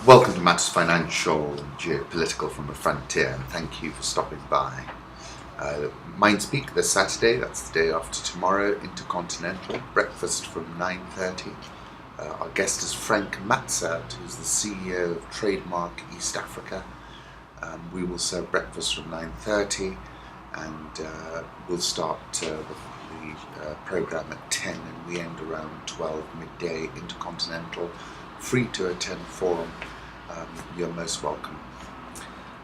Welcome to Matters Financial and Geopolitical from the Frontier, and thank you for stopping by. Mindspeak this Saturday, that's the day after tomorrow, Intercontinental, breakfast from 9:30. Our guest is Frank Matzert, who's the CEO of Trademark East Africa. We will serve breakfast from 9:30, and we'll start the program at 10, and we end around 12 midday. Intercontinental, free to attend forum. You're most welcome.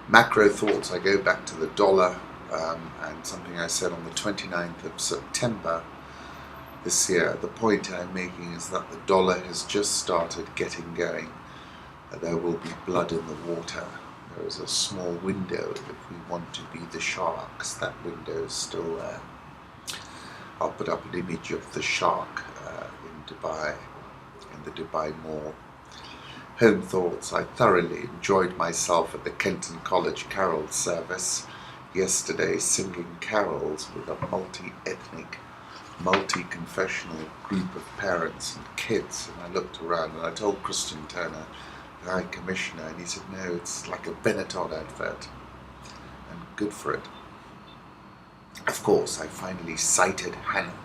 Macro thoughts, I go back to the dollar and something I said on the 29th of September this year. The point I'm making is that the dollar has just started getting going. There will be blood in the water. There is a small window if we want to be the sharks. That window is still there. I'll put up an image of the shark in Dubai, in the Dubai Mall. Home thoughts. I thoroughly enjoyed myself at the Kenton College Carol service yesterday, singing carols with a multi-ethnic, multi-confessional group of parents and kids. And I looked around and I told Christian Turner, the High Commissioner, and he said, no, it's like a Benetton advert, and good for it. Of course, I finally sighted Hannah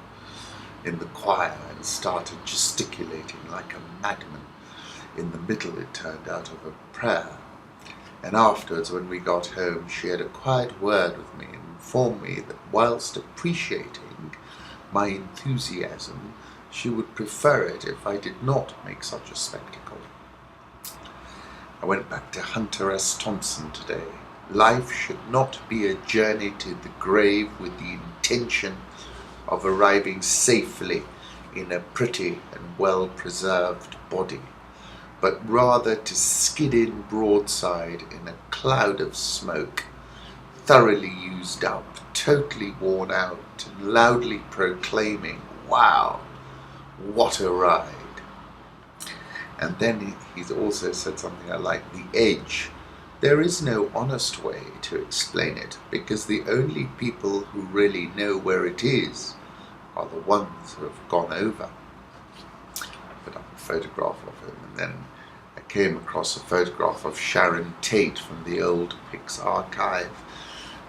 in the choir and started gesticulating like a madman. In the middle, it turned out, of a prayer. And afterwards, when we got home, she had a quiet word with me and informed me that whilst appreciating my enthusiasm, she would prefer it if I did not make such a spectacle. I went back to Hunter S. Thompson today. Life should not be a journey to the grave with the intention of arriving safely in a pretty and well-preserved body, but rather to skid in broadside in a cloud of smoke, thoroughly used up, totally worn out, and loudly proclaiming, wow, what a ride. And then he's also said something I like, the edge. There is no honest way to explain it, because the only people who really know where it is are the ones who have gone over. Put up a photograph of him, and then I came across a photograph of Sharon Tate from the old Pics archive.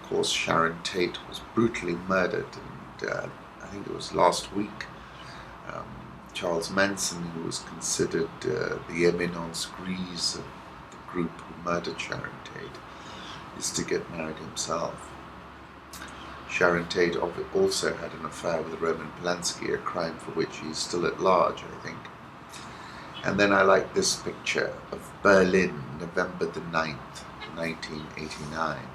Of course, Sharon Tate was brutally murdered, and I think it was last week. Charles Manson, who was considered the eminence grise of the group who murdered Sharon Tate, is to get married himself. Sharon Tate also had an affair with Roman Polanski, a crime for which he is still at large, I think. And then I like this picture of Berlin, November the 9th, 1989.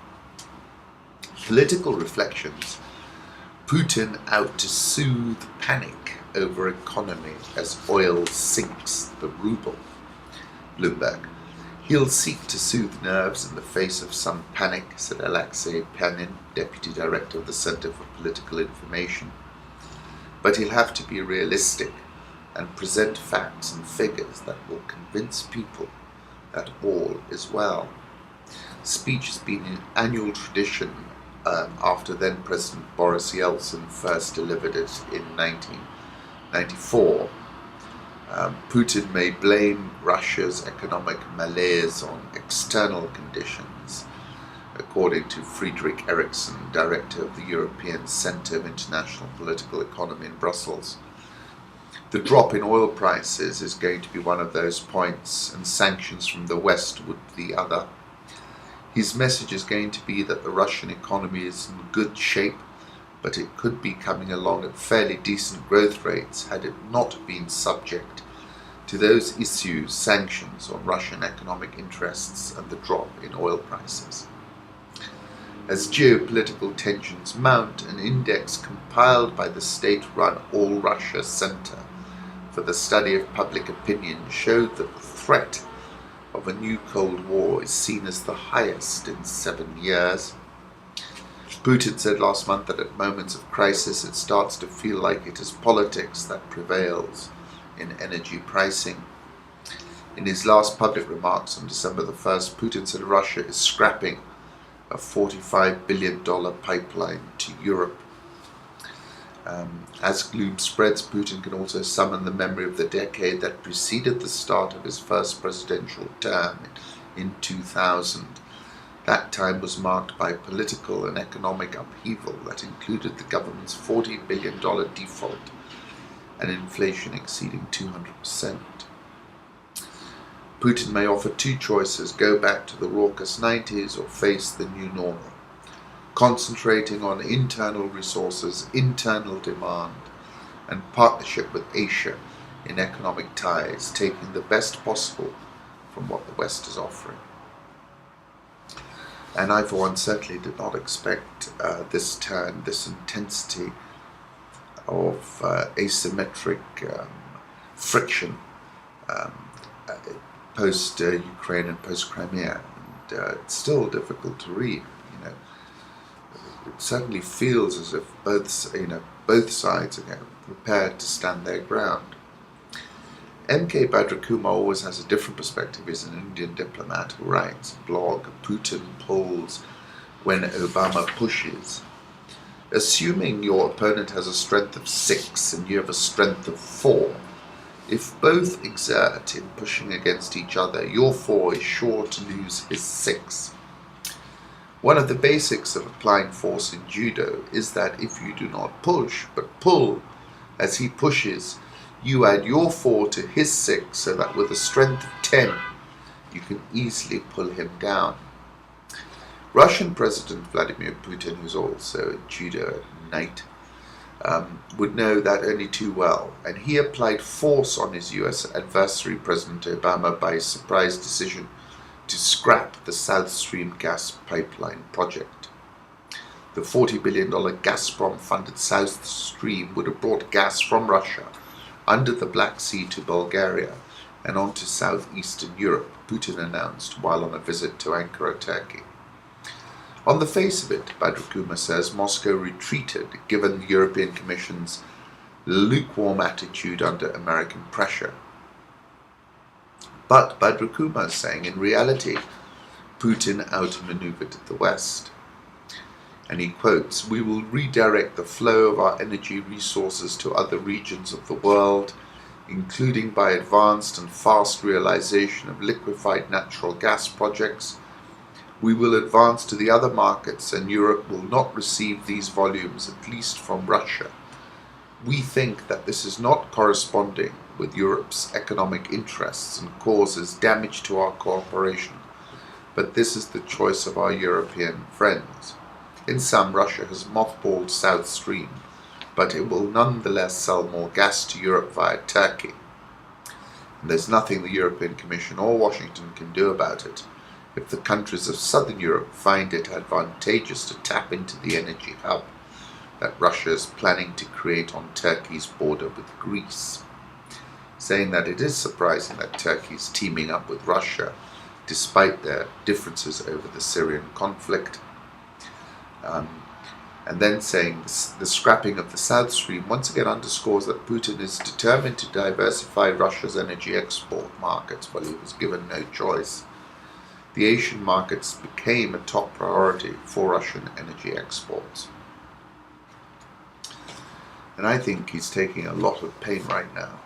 Political reflections. Putin out to soothe panic over economy as oil sinks the ruble. Bloomberg. He'll seek to soothe nerves in the face of some panic, said Alexei Panin, Deputy Director of the Center for Political Information. But he'll have to be realistic and present facts and figures that will convince people that all is well. Speech has been an annual tradition after then President Boris Yeltsin first delivered it in 1994. Putin may blame Russia's economic malaise on external conditions, according to Friedrich Eriksson, director of the European Centre of International Political Economy in Brussels. The drop in oil prices is going to be one of those points, and sanctions from the West would be the other. His message is going to be that the Russian economy is in good shape, but it could be coming along at fairly decent growth rates had it not been subject to those issues, sanctions on Russian economic interests and the drop in oil prices. As geopolitical tensions mount, an index compiled by the state-run All Russia Center for the Study of Public Opinion showed that the threat of a new Cold War is seen as the highest in 7 years. Putin said last month that at moments of crisis it starts to feel like it is politics that prevails in energy pricing. In his last public remarks on December the 1st, Putin said Russia is scrapping a $45 billion pipeline to Europe. As gloom spreads, Putin can also summon the memory of the decade that preceded the start of his first presidential term in 2000. That time was marked by political and economic upheaval that included the government's $40 billion default and inflation exceeding 200%. Putin may offer two choices: go back to the raucous 90s or face the new normal, concentrating on internal resources, internal demand, and partnership with Asia in economic ties, taking the best possible from what the West is offering. And I, for one, certainly did not expect this turn, this intensity of asymmetric friction post-Ukraine and post-Crimea. And it's still difficult to read. It certainly feels as if both sides are prepared to stand their ground. M.K. Bhadrakumar always has a different perspective. He's an Indian diplomat who writes a blog, Putin pulls when Obama pushes. Assuming your opponent has a strength of 6 and you have a strength of 4, if both exert in pushing against each other, your 4 is sure to lose his 6. One of the basics of applying force in judo is that if you do not push, but pull as he pushes, you add your 4 to his 6, so that with a strength of 10, you can easily pull him down. Russian President Vladimir Putin, who's also a judo knight, would know that only too well, and he applied force on his US adversary, President Obama, by his surprise decision to scrap the South Stream gas pipeline project. The $40 billion Gazprom-funded South Stream would have brought gas from Russia under the Black Sea to Bulgaria and on to southeastern Europe, Putin announced while on a visit to Ankara, Turkey. On the face of it, Bhadrakumar says, Moscow retreated given the European Commission's lukewarm attitude under American pressure. But Bhadrakumar is saying, in reality, Putin outmaneuvered the West. And he quotes, "We will redirect the flow of our energy resources to other regions of the world, including by advanced and fast realization of liquefied natural gas projects. We will advance to the other markets, and Europe will not receive these volumes, at least from Russia. We think that this is not corresponding with Europe's economic interests and causes damage to our cooperation, but this is the choice of our European friends. In sum, Russia has mothballed South Stream, but it will nonetheless sell more gas to Europe via Turkey. And there's nothing the European Commission or Washington can do about it if the countries of southern Europe find it advantageous to tap into the energy hub that Russia is planning to create on Turkey's border with Greece," saying that it is surprising that Turkey is teaming up with Russia despite their differences over the Syrian conflict. And then saying the scrapping of the South Stream once again underscores that Putin is determined to diversify Russia's energy export markets. Well, he was given no choice. The Asian markets became a top priority for Russian energy exports. And I think he's taking a lot of pain right now.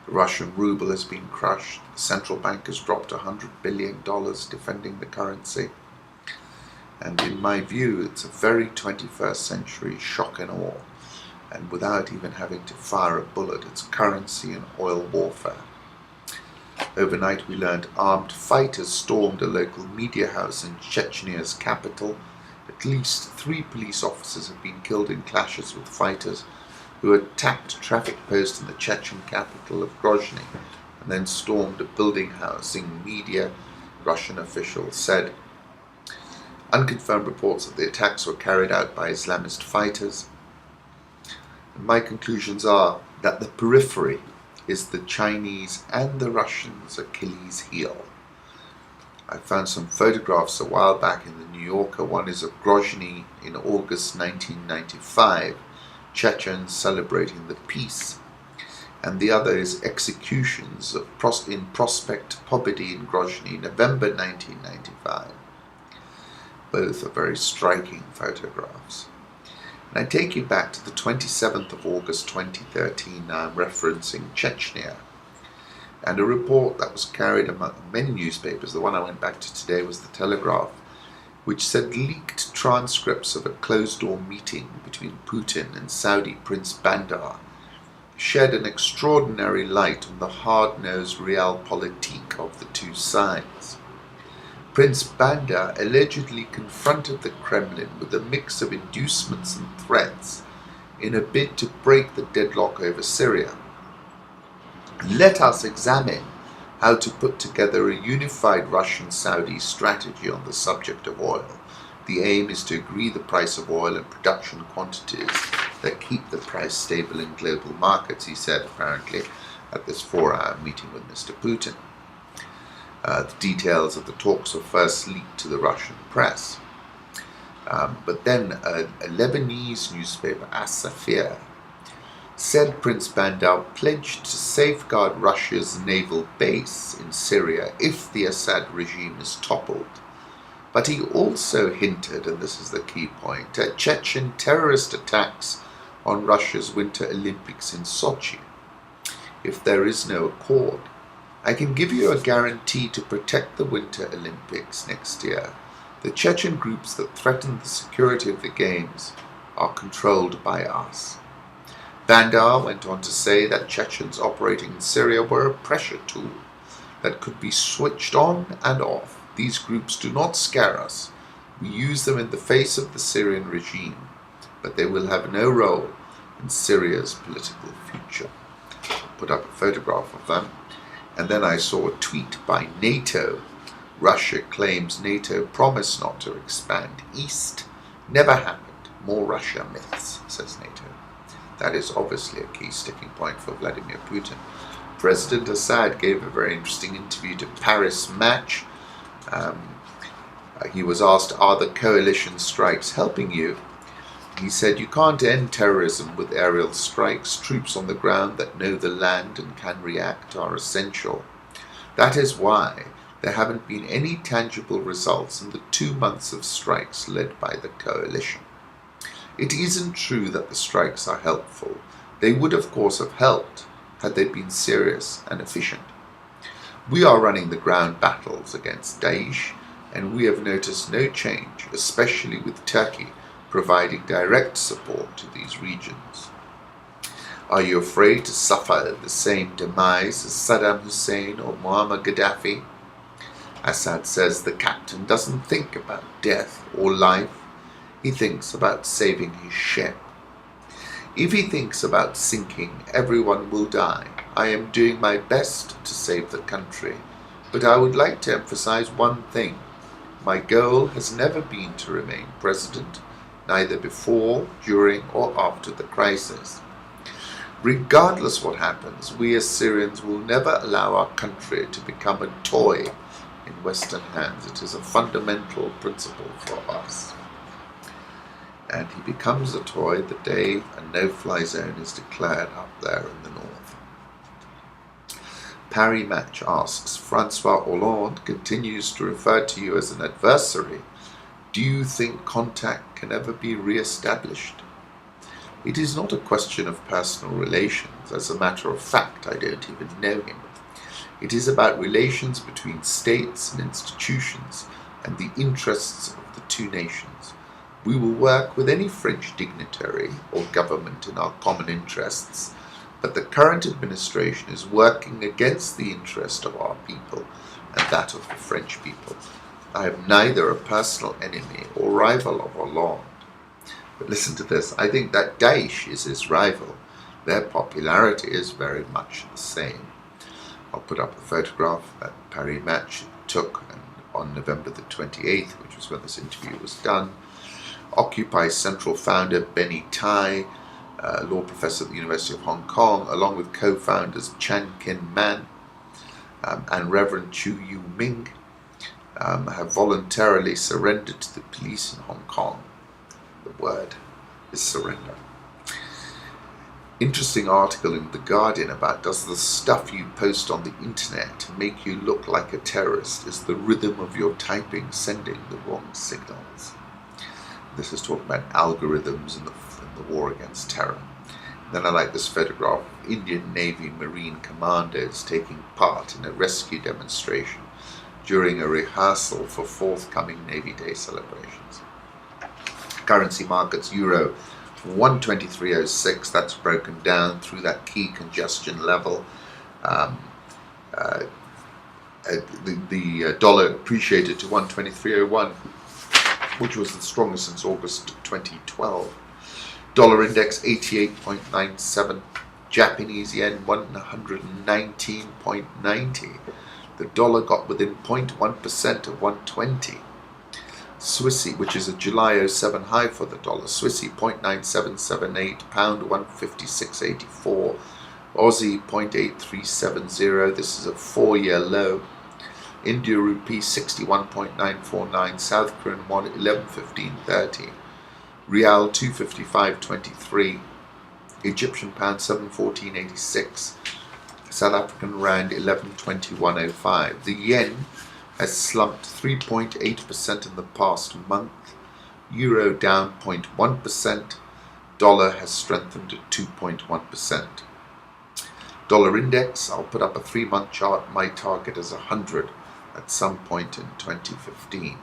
The Russian ruble has been crushed. The central bank has dropped $100 billion defending the currency. And in my view, it's a very 21st century shock and awe. And without even having to fire a bullet, it's currency and oil warfare. Overnight we learned armed fighters stormed a local media house in Chechnya's capital. At least 3 police officers have been killed in clashes with fighters who attacked a traffic post in the Chechen capital of Grozny and then stormed a building housing media, Russian officials said. Unconfirmed reports that the attacks were carried out by Islamist fighters. And my conclusions are that the periphery is the Chinese and the Russians' Achilles heel. I found some photographs a while back in the New Yorker. One is of Grozny in August 1995, Chechens celebrating the peace, and the other is executions in Prospect Pobedy in Grozny, November 1995. Both are very striking photographs. And I take you back to the 27th of August 2013. Now I'm referencing Chechnya, and a report that was carried among many newspapers. The one I went back to today was the Telegraph, which said leaked transcripts of a closed-door meeting between Putin and Saudi Prince Bandar shed an extraordinary light on the hard-nosed realpolitik of the two sides. Prince Bandar allegedly confronted the Kremlin with a mix of inducements and threats in a bid to break the deadlock over Syria. Let us examine how to put together a unified Russian-Saudi strategy on the subject of oil. The aim is to agree the price of oil and production quantities that keep the price stable in global markets, he said apparently at this 4-hour meeting with Mr. Putin. The details of the talks were first leaked to the Russian press. But then a Lebanese newspaper, As-Safir, said Prince Bandar pledged to safeguard Russia's naval base in Syria if the Assad regime is toppled. But he also hinted, and this is the key point, at Chechen terrorist attacks on Russia's Winter Olympics in Sochi. If there is no accord, I can give you a guarantee to protect the Winter Olympics next year. The Chechen groups that threaten the security of the Games are controlled by us. Bandar went on to say that Chechens operating in Syria were a pressure tool that could be switched on and off. These groups do not scare us. We use them in the face of the Syrian regime, but they will have no role in Syria's political future. I put up a photograph of them, and then I saw a tweet by NATO. Russia claims NATO promised not to expand east. Never happened. More Russia myths, says NATO. That is obviously a key sticking point for Vladimir Putin. President Assad gave a very interesting interview to Paris Match. He was asked, are the coalition strikes helping you? He said, you can't end terrorism with aerial strikes. Troops on the ground that know the land and can react are essential. That is why there haven't been any tangible results in the 2 months of strikes led by the coalition. It isn't true that the strikes are helpful. They would of course have helped had they been serious and efficient. We are running the ground battles against Daesh, and we have noticed no change, especially with Turkey providing direct support to these regions. Are you afraid to suffer the same demise as Saddam Hussein or Muammar Gaddafi? Assad says the captain doesn't think about death or life. He thinks about saving his ship. If he thinks about sinking, everyone will die. I am doing my best to save the country, but I would like to emphasize one thing. My goal has never been to remain president, neither before, during, or after the crisis. Regardless what happens, we as Syrians will never allow our country to become a toy in Western hands. It is a fundamental principle for us. And he becomes a toy the day a no-fly zone is declared up there in the north. Paris Match asks, Francois Hollande continues to refer to you as an adversary. Do you think contact can ever be re-established? It is not a question of personal relations. As a matter of fact, I don't even know him. It is about relations between states and institutions and the interests of the two nations. We will work with any French dignitary or government in our common interests, but the current administration is working against the interest of our people and that of the French people. I am neither a personal enemy or rival of Hollande. But listen to this, I think that Daesh is his rival. Their popularity is very much the same. I'll put up a photograph that Paris Match took on November the 28th, which was when this interview was done. Occupy Central founder Benny Tai, law professor at the University of Hong Kong, along with co-founders Chan Kin Man and Reverend Chu Yu Ming, have voluntarily surrendered to the police in Hong Kong. The word is surrender. Interesting article in The Guardian about, does the stuff you post on the internet make you look like a terrorist? Is the rhythm of your typing sending the wrong signals? This is talking about algorithms and the the war against terror. Then I like this photograph of Indian Navy Marine commandos taking part in a rescue demonstration during a rehearsal for forthcoming Navy Day celebrations. Currency markets, euro 123.06, that's broken down through that key congestion level. The dollar appreciated to 123.01, which was the strongest since August 2012. Dollar index 88.97, Japanese yen 119.90. The dollar got within 0.1% of 120. Swissy, which is a July 07 high for the dollar, Swissy 0.9778, pound 156.84, Aussie 0.8370, this is a 4-year low. India rupee 61.949, South Korean won 11.1530, Rial 255.23, Egyptian pound 714.86, South African rand 1121.05. The yen has slumped 3.8% in the past month, euro down 0.1%, dollar has strengthened at 2.1%. Dollar index, I'll put up a 3-month chart, my target is 100 at some point in 2015.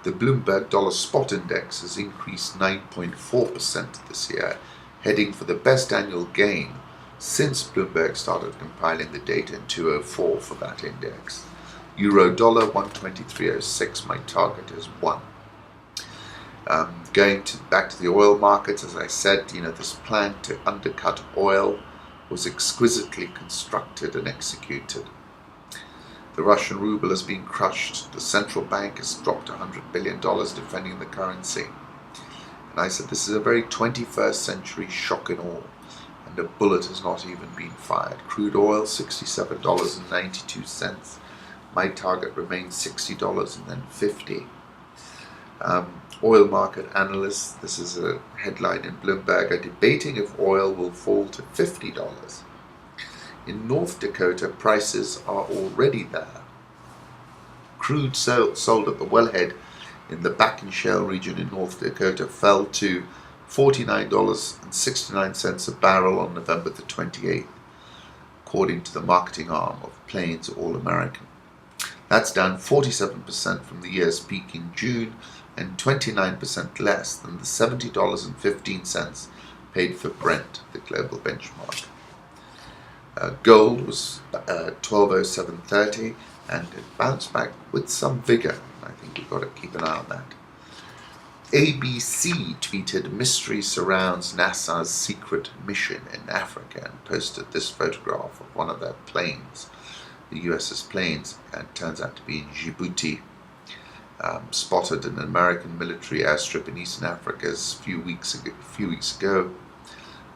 The Bloomberg Dollar Spot Index has increased 9.4% this year, heading for the best annual gain since Bloomberg started compiling the data in 2004 for that index. Euro dollar 123.06, my target is 1. Back to the oil markets, as I said, this plan to undercut oil was exquisitely constructed and executed. The Russian ruble has been crushed. The central bank has dropped $100 billion defending the currency. And I said this is a very 21st century shock and awe, and a bullet has not even been fired. Crude oil $67.92. My target remains $60 and then $50. Oil market analysts, this is a headline in Bloomberg, are debating if oil will fall to $50. In North Dakota, prices are already there. Crude sold at the wellhead in the Bakken Shale region in North Dakota fell to $49.69 a barrel on November the 28th, according to the marketing arm of Plains All American. That's down 47% from the year's peak in June and 29% less than the $70.15 paid for Brent, the global benchmark. Gold was 1207.30 and it bounced back with some vigor. I think you've got to keep an eye on that. ABC tweeted mystery surrounds NASA's secret mission in Africa and posted this photograph of one of their planes, the USS planes, and it turns out to be in Djibouti, spotted in an American military airstrip in Eastern Africa a few weeks ago.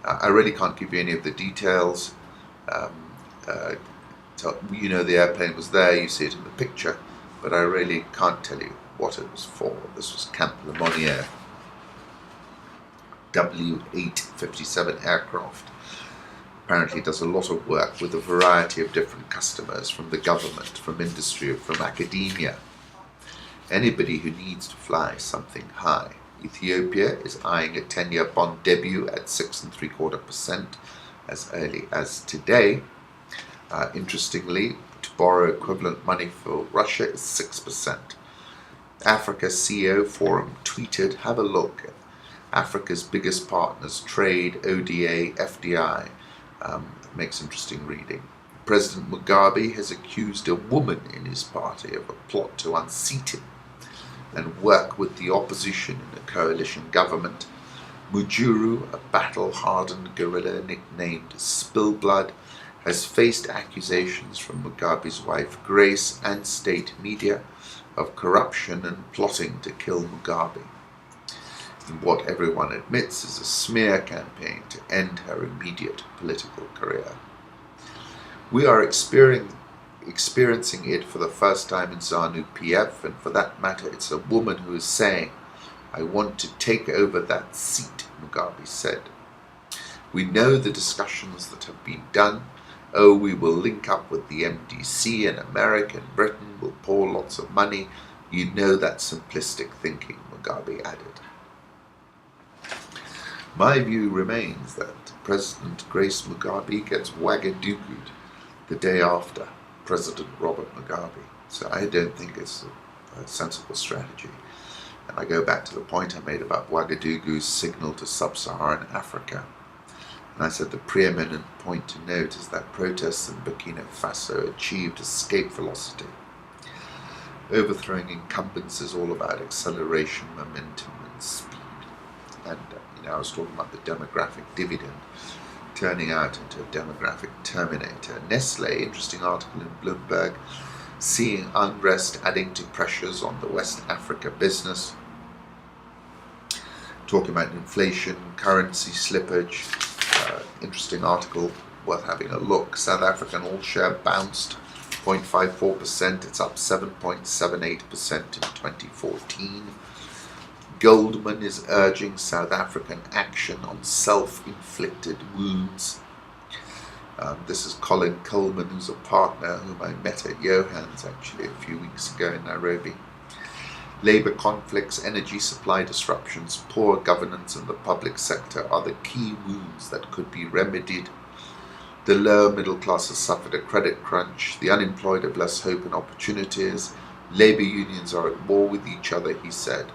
I really can't give you any of the details. The airplane was there, you see it in the picture, but I really can't tell you what it was for. This was Camp Lemonnier W-857 aircraft. Apparently does a lot of work with a variety of different customers, from the government, from industry, from academia. Anybody who needs to fly something high. Ethiopia is eyeing a 10-year bond debut at 6.75% as early as today. Interestingly, to borrow equivalent money for Russia is 6%. Africa CEO Forum tweeted, have a look at Africa's biggest partners, trade, ODA, FDI. It makes interesting reading. President Mugabe has accused a woman in his party of a plot to unseat him and work with the opposition in a coalition government. Mujuru, a battle-hardened guerrilla nicknamed Spillblood, has faced accusations from Mugabe's wife Grace and state media of corruption and plotting to kill Mugabe, in what everyone admits is a smear campaign to end her immediate political career. We are experiencing it for the first time in ZANU-PF, and for that matter it's a woman who is saying, I want to take over that seat, Mugabe said. We know the discussions that have been done. Oh, we will link up with the MDC in America and Britain, we'll pour lots of money. You know that simplistic thinking, Mugabe added. My view remains that President Grace Mugabe gets Ouagadougou'd the day after President Robert Mugabe. So I don't think it's a sensible strategy. And I go back to the point I made about Ouagadougou's signal to sub-Saharan Africa. And I said the preeminent point to note is that protests in Burkina Faso achieved escape velocity. Overthrowing incumbents is all about acceleration, momentum, and speed. And I was talking about the demographic dividend turning out into a demographic terminator. Nestle, interesting article in Bloomberg, seeing unrest adding to pressures on the West Africa business. Talking about inflation, currency slippage. Interesting article, worth having a look. South African all-share bounced 0.54%. It's up 7.78% in 2014. Goldman is urging South African action on self-inflicted wounds. This is Colin Coleman, who's a partner whom I met at Johann's actually a few weeks ago in Nairobi. Labour conflicts, energy supply disruptions, poor governance in the public sector are the key wounds that could be remedied. The lower middle class has suffered a credit crunch. The unemployed have less hope and opportunities. Labour unions are at war with each other, he said.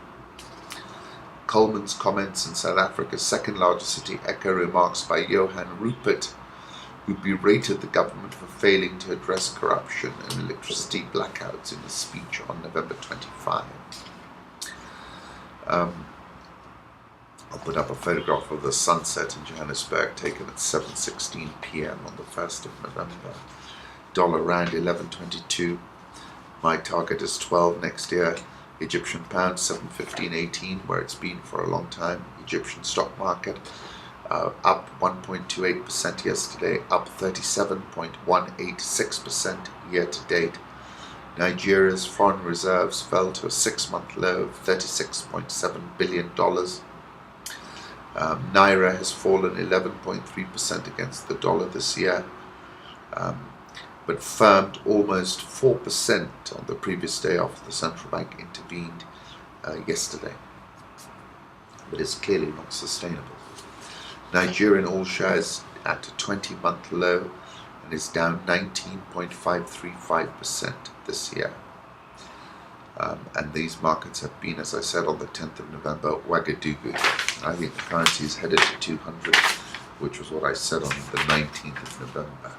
Coleman's comments in South Africa's second largest city echo remarks by Johan Rupert, who berated the government for failing to address corruption and electricity blackouts in a speech on November 25. I'll put up a photograph of the sunset in Johannesburg taken at 7:16 p.m. on the 1st of November. Dollar rand 11.22. My target is 12 next year. Egyptian pound 7.15.18, where it's been for a long time. Egyptian stock market up 1.28% yesterday, up 37.186% year to date. Nigeria's foreign reserves fell to a 6-month low of $36.7 billion. Naira has fallen 11.3% against the dollar this year, but firmed almost 4% on the previous day after the central bank intervened yesterday. But it's clearly not sustainable. Nigerian all shares at a 20-month low and is down 19.535% this year. And these markets have been, as I said, on the 10th of November, Ouagadougou. I think the currency is headed to 200, which was what I said on the 19th of November.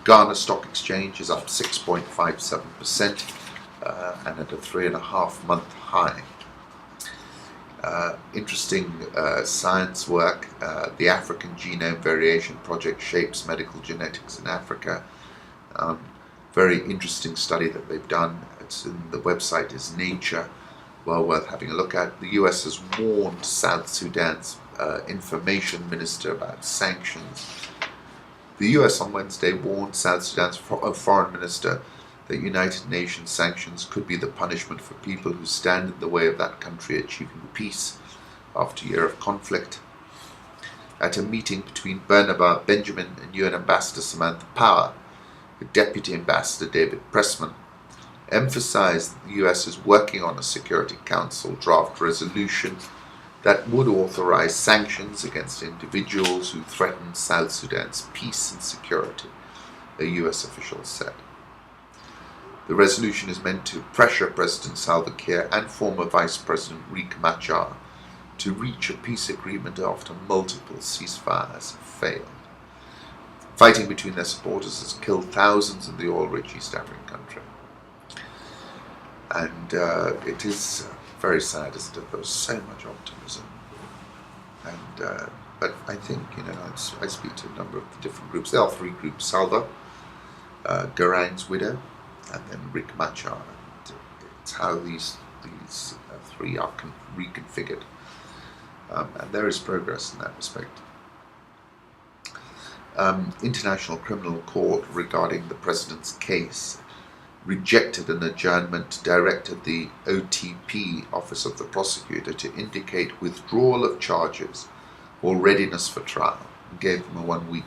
Ghana Stock Exchange is up 6.57% and at a 3.5-month high. Interesting science work. The African Genome Variation Project shapes medical genetics in Africa. Very interesting study that they've done. It's in the website is Nature. Well worth having a look at. The US has warned South Sudan's information minister about sanctions. The US on Wednesday warned South Sudan's foreign minister that United Nations sanctions could be the punishment for people who stand in the way of that country achieving peace after a year of conflict. At a meeting between Barnabas Benjamin and UN Ambassador Samantha Power, the Deputy Ambassador David Pressman emphasized that the US is working on a Security Council draft resolution that would authorize sanctions against individuals who threaten South Sudan's peace and security, a US official said. The resolution is meant to pressure President Salva Kiir and former Vice President Riek Machar to reach a peace agreement after multiple ceasefires have failed. Fighting between their supporters has killed thousands in the oil-rich East African country. And it is very sad, isn't it? There was so much optimism. And but I think, I speak to a number of the different groups. There are 3 groups: Salva, Garang's widow, and then Riek Machar. And it's how these 3 are reconfigured. And there is progress in that respect. International Criminal Court regarding the President's case rejected an adjournment, directed the OTP, Office of the Prosecutor, to indicate withdrawal of charges or readiness for trial, and gave them a 1-week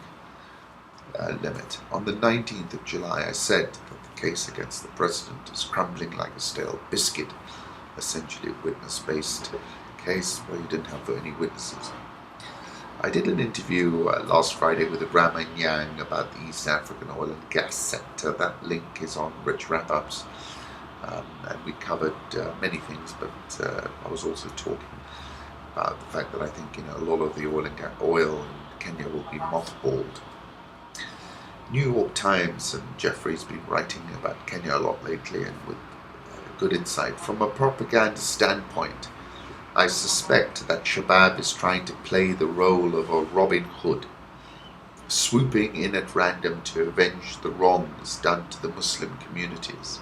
limit. On the 19th of July, I said that the case against the President is crumbling like a stale biscuit, essentially a witness-based case where you didn't have any witnesses. I did an interview last Friday with Raman Yang about the East African oil and gas sector. That link is on Rich Wrap-Ups. And we covered many things, but I was also talking about the fact that I think a lot of the oil in Kenya will be mothballed. New York Times and Jeffrey's been writing about Kenya a lot lately, and with good insight. From a propaganda standpoint, I suspect that Shabab is trying to play the role of a Robin Hood, swooping in at random to avenge the wrongs done to the Muslim communities.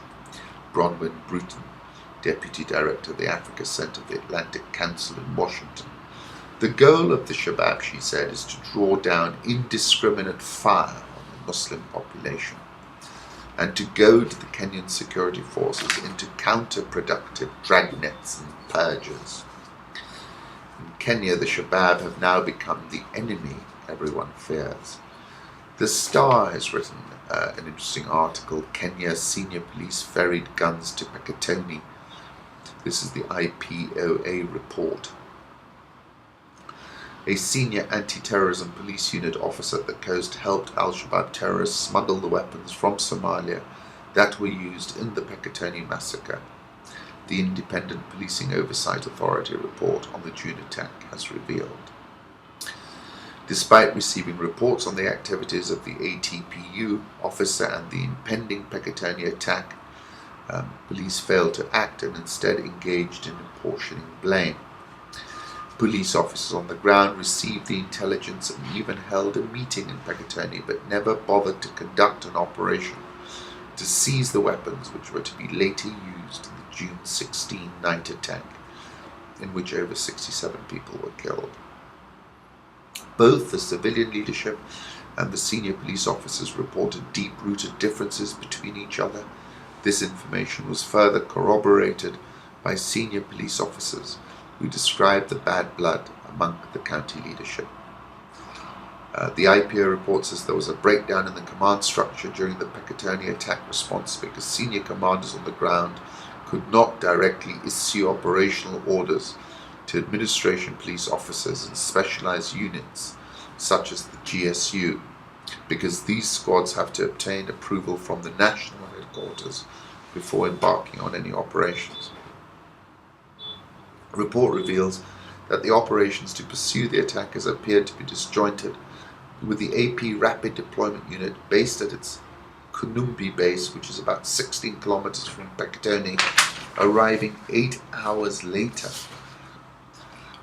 Bronwyn Bruton, Deputy Director of the Africa Center of the Atlantic Council in Washington. The goal of the Shabab, she said, is to draw down indiscriminate fire on the Muslim population and to goad the Kenyan security forces into counterproductive dragnets and purges. In Kenya, the Shabab have now become the enemy everyone fears. The Star has written an interesting article, Kenya senior police ferried guns to Peketoni. This is the IPOA report. A senior anti-terrorism police unit officer at the coast helped al-Shabaab terrorists smuggle the weapons from Somalia that were used in the Peketoni massacre. The Independent Policing Oversight Authority report on the June attack has revealed. Despite receiving reports on the activities of the ATPU officer and the impending Peketoni attack, police failed to act and instead engaged in apportioning blame. Police officers on the ground received the intelligence and even held a meeting in Peketoni, but never bothered to conduct an operation to seize the weapons which were to be later used in the June 16 night attack, in which over 67 people were killed. Both the civilian leadership and the senior police officers reported deep-rooted differences between each other. This information was further corroborated by senior police officers who described the bad blood among the county leadership. The IPO report says there was a breakdown in the command structure during the Peketoni attack response because senior commanders on the ground could not directly issue operational orders to administration police officers and specialized units such as the GSU, because these squads have to obtain approval from the national headquarters before embarking on any operations. The report reveals that the operations to pursue the attackers appeared to be disjointed, with the AP Rapid Deployment Unit based at its Kunumbi base, which is about 16 kilometers from Peketoni, arriving 8 hours later,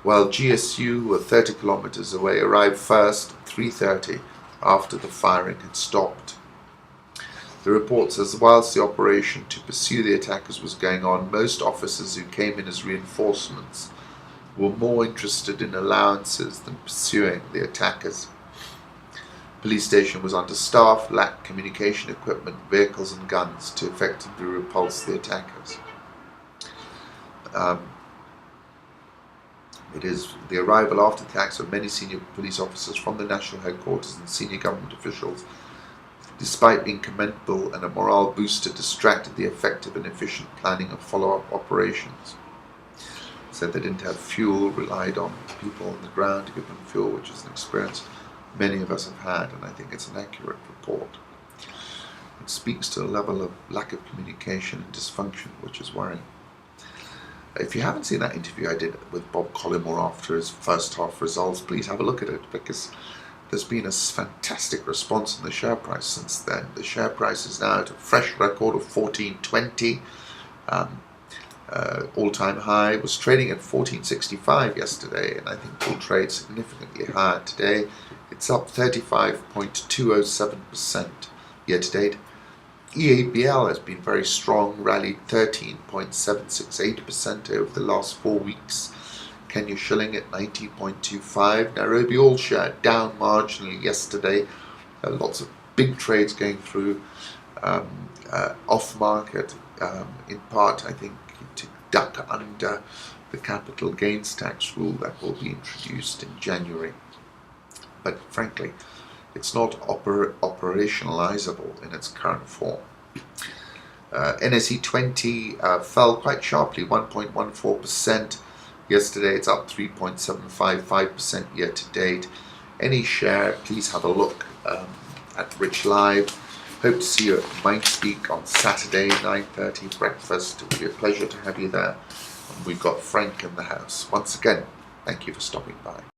while GSU, were 30 kilometers away, arrived first at 3:30 after the firing had stopped. The report says whilst the operation to pursue the attackers was going on, most officers who came in as reinforcements were more interested in allowances than pursuing the attackers. The police station was understaffed, lacked communication equipment, vehicles and guns to effectively repulse the attackers. It is the arrival after the attacks of many senior police officers from the national headquarters and senior government officials, despite being commendable and a morale booster, distracted the effective and efficient planning of follow-up operations. Said they didn't have fuel, relied on people on the ground to give them fuel, which is an experience many of us have had, and I think it's an accurate report. It speaks to a level of lack of communication and dysfunction, which is worrying. If you haven't seen that interview I did with Bob Collymore after his first half results, please have a look at it, because there's been a fantastic response in the share price since then. The share price is now at a fresh record of 14.20, all-time high. It was trading at 14.65 yesterday, and I think will trade significantly higher today. It's up 35.207% year-to-date. EABL has been very strong, rallied 13.768% over the last 4 weeks. Kenya shilling at 90.25. Nairobi all share down marginally yesterday. Lots of big trades going through off market, in part I think to duck under the capital gains tax rule that will be introduced in January. But frankly, it's not operationalizable in its current form. NSE 20 fell quite sharply, 1.14%. Yesterday it's up 3.755% year to date. Any share, please have a look at Rich Live. Hope to see you at MindSpeak on Saturday, 9:30 breakfast. It will be a pleasure to have you there. And we've got Frank in the house. Once again, thank you for stopping by.